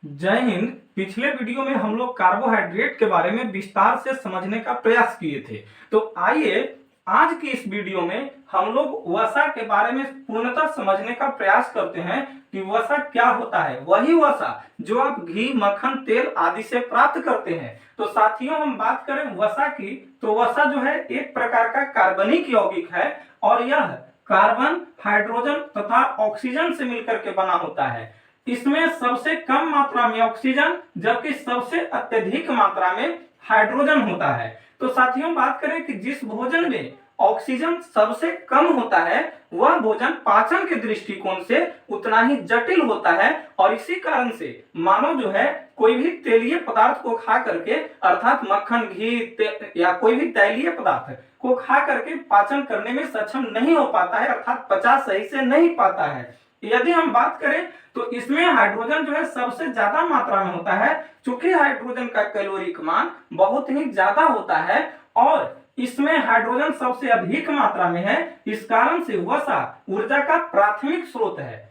जय हिंद। पिछले वीडियो में हम लोग कार्बोहाइड्रेट के बारे में विस्तार से समझने का प्रयास किए थे। तो आइए आज की इस वीडियो में हम लोग वसा के बारे में पूर्णतः समझने का प्रयास करते हैं कि वसा क्या होता है। वही वसा जो आप घी, मक्खन, तेल आदि से प्राप्त करते हैं। तो साथियों, हम बात करें वसा की, तो वसा जो है एक प्रकार का कार्बनिक यौगिक है और यह कार्बन, हाइड्रोजन तथा ऑक्सीजन से मिलकर के बना होता है। इसमें सबसे कम मात्रा में ऑक्सीजन जबकि सबसे अत्यधिक मात्रा में हाइड्रोजन होता है। तो साथियों, बात करें कि जिस भोजन में ऑक्सीजन सबसे कम होता है वह भोजन पाचन के दृष्टिकोण से उतना ही जटिल होता है और इसी कारण से मानव जो है कोई भी तेलीय पदार्थ को खा करके, अर्थात मक्खन, घी या कोई भी तैलीय पदार्थ को खा करके पाचन करने में सक्षम नहीं हो पाता है, अर्थात पचा सही से नहीं पाता है। यदि हम बात करें तो इसमें हाइड्रोजन जो है सबसे ज्यादा मात्रा में होता है। चूंकि हाइड्रोजन का कैलोरिक मान बहुत ही ज्यादा होता है और इसमें हाइड्रोजन सबसे अधिक मात्रा में है, इस कारण से वसा ऊर्जा का प्राथमिक स्रोत है।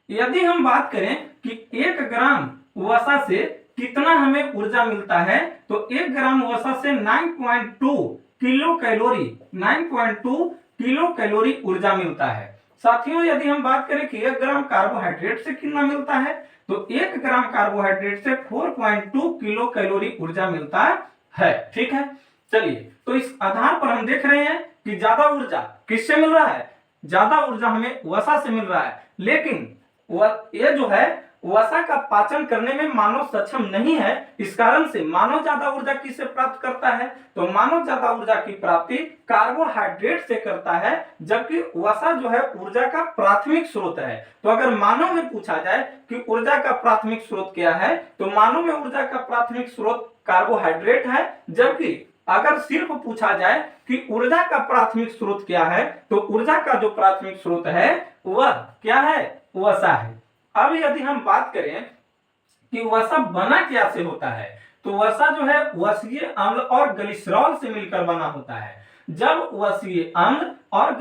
यदि हम बात करें कि 1 ग्राम वसा से कितना हमें ऊर्जा मिलता है, तो 1 ग्राम वसा से 9.2 किलो कैलोरी ऊर्जा मिलता है। साथियों, यदि हम बात करें कि 1 ग्राम कार्बोहाइड्रेट से कितना मिलता है, तो 1 ग्राम कार्बोहाइड्रेट से 4.2 किलो कैलोरी ऊर्जा मिलता है। ठीक है, चलिए, तो इस आधार पर हम देख रहे हैं कि ज्यादा ऊर्जा किससे मिल रहा है? ज्यादा ऊर्जा हमें वसा से मिल रहा है, लेकिन ये जो है वसा का पाचन करने में मानव सक्षम नहीं है। इस कारण से मानव ज्यादा ऊर्जा किससे प्राप्त करता है? तो मानव ज्यादा ऊर्जा की प्राप्ति कार्बोहाइड्रेट से करता है, जबकि वसा जो है ऊर्जा का प्राथमिक स्रोत है। तो अगर मानव में पूछा जाए कि ऊर्जा का प्राथमिक स्रोत क्या है, तो मानव में ऊर्जा का प्राथमिक स्रोत कार्बोहाइड्रेट है। जबकि अगर सिर्फ पूछा जाए कि ऊर्जा का प्राथमिक स्रोत क्या है, तो ऊर्जा का जो प्राथमिक स्रोत है वह क्या है? वसा है। अब यदि हम बात करें कि वसा बना क्या से होता है, तो वसा जो है वसीय अम्ल और ग्लिसरॉल से मिलकर बना होता है। जब वसीय अम्ल और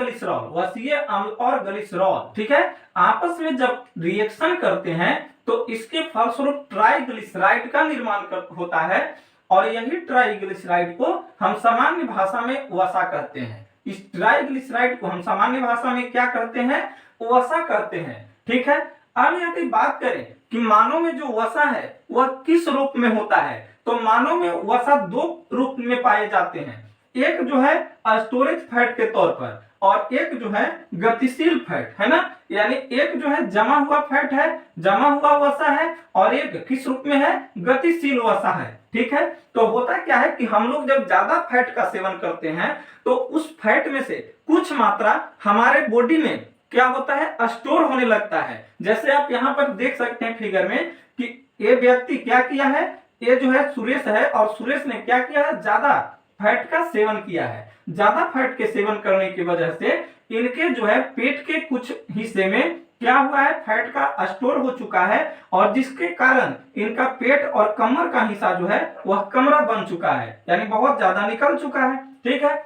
ग्लिसरॉल ठीक है आपस में जब रिएक्शन करते हैं, तो इसके फलस्वरूप ट्राइग्लिसराइड का निर्माण होता है और यही ट्राइग्लिसराइड को हम सामान्य भाषा में वसा कहते हैं। इस ट्राइग्लिसराइड को हम सामान्य भाषा में क्या कहते हैं? वसा कहते हैं। ठीक है, अब यदि बात करें कि मानव में जो वसा है वह किस रूप में होता है, तो मानव में वसा 2 रूप में पाए जाते हैं। एक जो है स्टोरेज फैट के तौर पर और एक जो है गतिशील फैट है ना, यानी एक जो है जमा हुआ फैट है, जमा हुआ वसा है, और एक किस रूप में है? गतिशील वसा है। ठीक है, तो होता क्या है कि हम लोग जब ज्यादा फैट का सेवन करते हैं तो उस फैट में से कुछ मात्रा हमारे बॉडी में क्या होता है? स्टोर होने लगता है। जैसे आप यहाँ पर देख सकते हैं फिगर में कि ये व्यक्ति क्या किया है, ये जो है सुरेश है, और सुरेश ने क्या किया है? ज्यादा फैट का सेवन किया है। ज्यादा फैट के सेवन करने की वजह से इनके जो है पेट के कुछ हिस्से में क्या हुआ है? फैट का स्टोर हो चुका है और जिसके कारण इनका पेट और कमर का हिस्सा जो है वह कमरा बन चुका है, यानी बहुत ज्यादा निकल चुका है। ठीक है,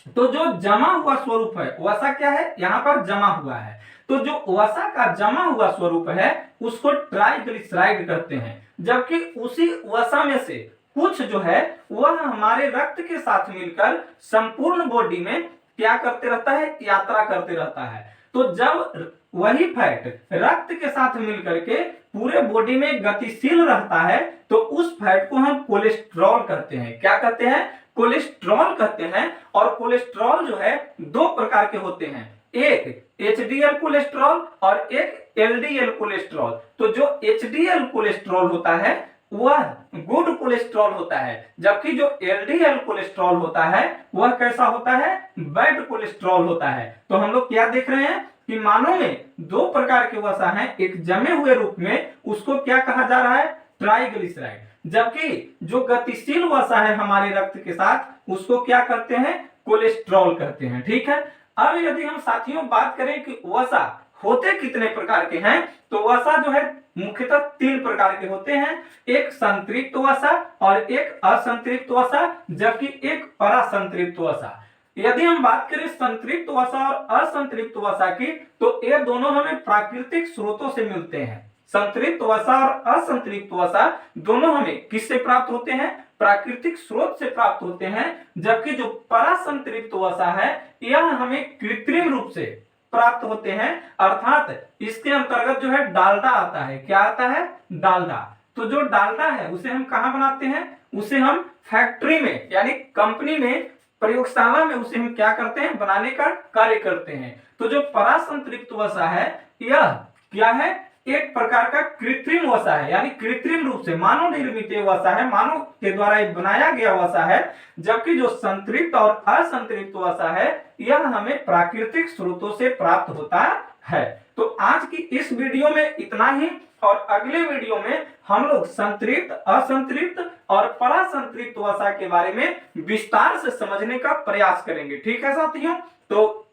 तो जो जमा हुआ स्वरूप है वसा क्या है? यहाँ पर जमा हुआ है। तो जो वसा का जमा हुआ स्वरूप है उसको ट्राइग्लिसराइड कहते हैं। जबकि उसी वसा में से कुछ जो है वह हमारे रक्त के साथ मिलकर संपूर्ण बॉडी में क्या करते रहता है? यात्रा करते रहता है। तो जब वही फैट रक्त के साथ मिलकर के पूरे बॉडी में गतिशील रहता है, तो उस फैट को हम कोलेस्ट्रॉल कहते हैं। क्या कहते हैं? कोलेस्ट्रॉल कहते हैं। और कोलेस्ट्रॉल जो है 2 प्रकार के होते हैं, एक HDL कोलेस्ट्रॉल और एक LDL कोलेस्ट्रॉल। तो जो HDL कोलेस्ट्रॉल होता है वह गुड कोलेस्ट्रॉल होता है, जबकि जो LDL कोलेस्ट्रॉल होता है वह कैसा होता है? बैड कोलेस्ट्रॉल होता है। तो हम लोग क्या देख रहे हैं कि मानव में 2 प्रकार के वसा हैं, एक जमे हुए रूप में, उसको क्या कहा जा रहा है? ट्राइग्लिसराइड। जबकि जो गतिशील वसा है हमारे रक्त के साथ उसको क्या करते हैं? कोलेस्ट्रॉल कहते हैं। ठीक है, अब यदि हम साथियों बात करें कि वसा होते कितने प्रकार के हैं, तो वसा जो है मुख्यतः 3 प्रकार के होते हैं। एक संतृप्त वसा और एक असंतृप्त वसा, जबकि एक परासंतृप्त वसा। यदि हम बात करें संतृप्त वसा और असंतृप्त वसा की, तो ये दोनों हमें प्राकृतिक स्रोतों से मिलते हैं। संतृप्त वसा और असंतृप्त वसा दोनों हमें किससे प्राप्त होते हैं? प्राकृतिक स्रोत से प्राप्त होते हैं, जबकि जो परासंतृप्त वसा है यह हमें कृत्रिम रूप से प्राप्त होते हैं, अर्थात इसके अंतर्गत जो है डालडा आता है। क्या आता है? डालडा। तो जो डालडा है उसे हम कहां बनाते हैं? उसे हम फैक्ट्री में यानी कंपनी में, प्रयोगशाला में उसे हम क्या करते हैं? बनाने का कार्य करते हैं। तो जो परासंतृप्त वसा है यह क्या है? एक प्रकार का कृत्रिम वसा है, यानी कृत्रिम रूप से मानव निर्मित वसा है, मानव के द्वारा बनाया गया वसा है। जबकि जो संतृप्त और असंतृप्त वसा है यह हमें प्राकृतिक स्रोतों से प्राप्त होता है। तो आज की इस वीडियो में इतना ही, और अगले वीडियो में हम लोग संतृप्त, असंतृप्त और परासंतृप्त वसा के बारे में विस्तार से समझने का प्रयास करेंगे। ठीक है साथियों, तो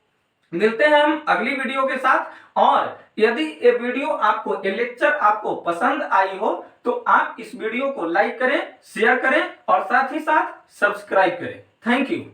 मिलते हैं हम अगली वीडियो के साथ। और यदि ये वीडियो आपको, ये लेक्चर आपको पसंद आई हो तो आप इस वीडियो को लाइक करें, शेयर करें और साथ ही साथ सब्सक्राइब करें। Thank you.